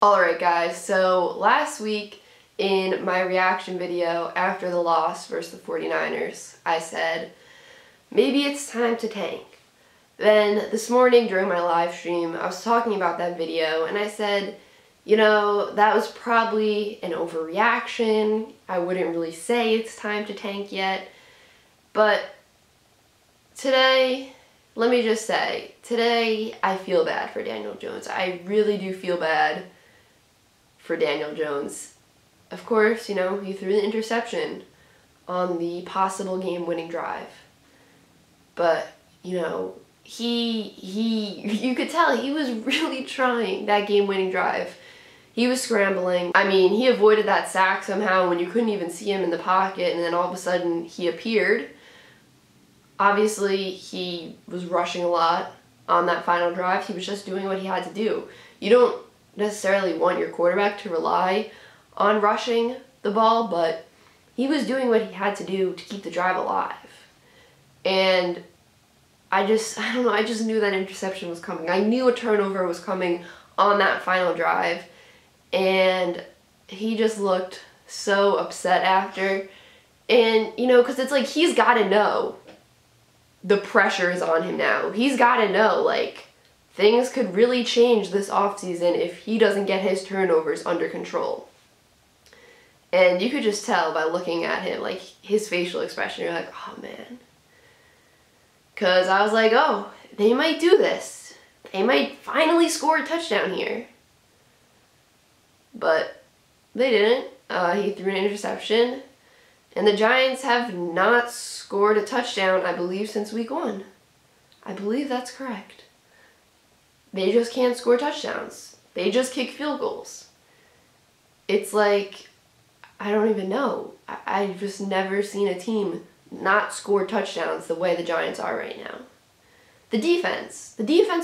Alright guys, so last week in my reaction video after the loss versus the 49ers, I said, maybe it's time to tank. Then this morning during my live stream, I was talking about that video and I said, you know, that was probably an overreaction. I wouldn't really say it's time to tank yet. But today, let me just say, today I feel bad for Daniel Jones. I really do feel bad for Daniel Jones. Of course, you know, he threw the interception on the possible game-winning drive. But, you know, you could tell he was really trying that game-winning drive. He was scrambling. I mean, he avoided that sack somehow when you couldn't even see him in the pocket, and then all of a sudden he appeared. Obviously, he was rushing a lot on that final drive. He was just doing what he had to do. You don't necessarily want your quarterback to rely on rushing the ball, but he was doing what he had to do to keep the drive alive. And I don't know, I just knew that interception was coming. I knew a turnover was coming on that final drive, and he just looked so upset after. And, you know, because it's like he's got to know the pressure is on him now. He's got to know, like, things could really change this offseason if he doesn't get his turnovers under control. And you could just tell by looking at him, like, his facial expression, you're like, oh man. Because I was like, oh, they might do this. They might finally score a touchdown here. But they didn't. He threw an interception. And the Giants have not scored a touchdown, I believe, since week 1. I believe that's correct. They just can't score touchdowns. They just kick field goals. It's like, I don't even know. I've just never seen a team not score touchdowns the way the Giants are right now. The defense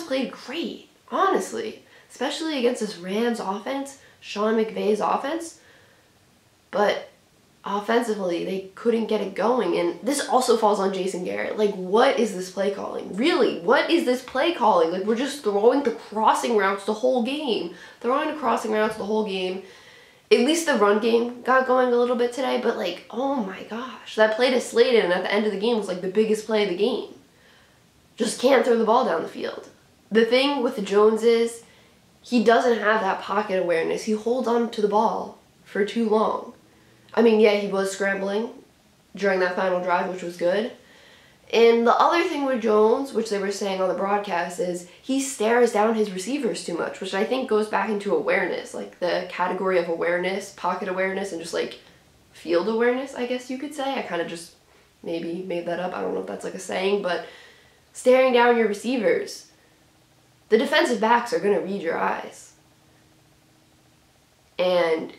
played great, honestly. Especially against this Rams offense, Sean McVay's offense. But offensively, they couldn't get it going, and this also falls on Jason Garrett. Like, what is this play calling? Really, what is this play calling? Like, we're just throwing the crossing routes the whole game. At least the run game got going a little bit today, but like, oh my gosh, that play to Slayton at the end of the game was like the biggest play of the game. Just can't throw the ball down the field. The thing with Jones is, he doesn't have that pocket awareness. He holds on to the ball for too long. I mean, yeah, he was scrambling during that final drive, which was good. And the other thing with Jones, which they were saying on the broadcast, is he stares down his receivers too much, which I think goes back into awareness, like the category of awareness, pocket awareness, and just like field awareness, I guess you could say. I kind of just maybe made that up. I don't know if that's like a saying, but staring down your receivers. The defensive backs are going to read your eyes. And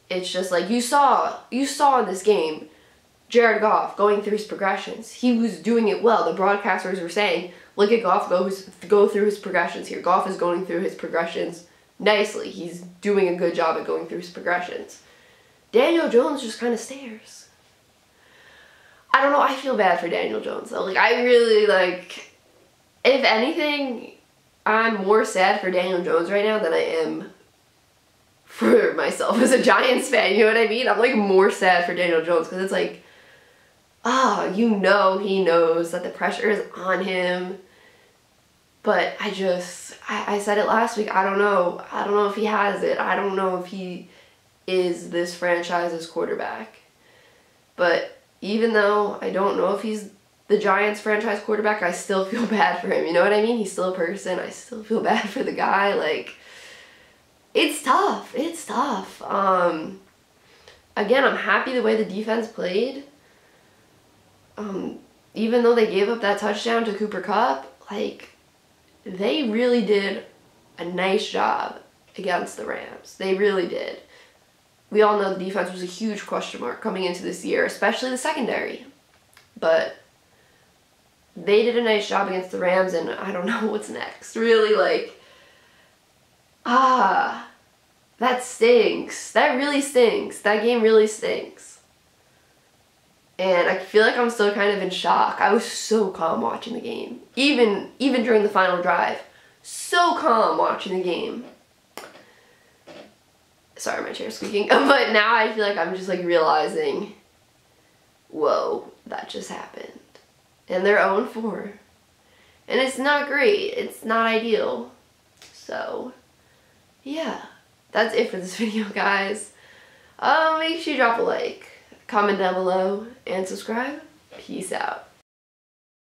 it's just like you saw in this game, Jared Goff going through his progressions. He was doing it well. The broadcasters were saying, look at Goff go through his progressions here. Goff is going through his progressions nicely. He's doing a good job at going through his progressions. Daniel Jones just kind of stares. I don't know. I feel bad for Daniel Jones, though. Like, I really, like, if anything, I'm more sad for Daniel Jones right now than I am for myself as a Giants fan, you know what I mean? I'm like more sad for Daniel Jones because it's like, you know he knows that the pressure is on him. But I said it last week, I don't know. I don't know if he has it. I don't know if he is this franchise's quarterback. But even though I don't know if he's the Giants franchise quarterback, I still feel bad for him. You know what I mean? He's still a person. I still feel bad for the guy. Like, it's tough. It's tough. Again, I'm happy the way the defense played. Even though they gave up that touchdown to Cooper Kupp, like, they really did a nice job against the Rams. They really did. We all know the defense was a huge question mark coming into this year, especially the secondary. But they did a nice job against the Rams, and I don't know what's next. Really, like, that stinks. That really stinks. That game really stinks. And I feel like I'm still kind of in shock. I was so calm watching the game. Even during the final drive. So calm watching the game. sorry, my chair's squeaking. But now I feel like I'm just like realizing, whoa, that just happened. And they're 0-4. And it's not great. It's not ideal. So, yeah. That's it for this video, guys. Make sure you drop a like, comment down below, and subscribe. Peace out.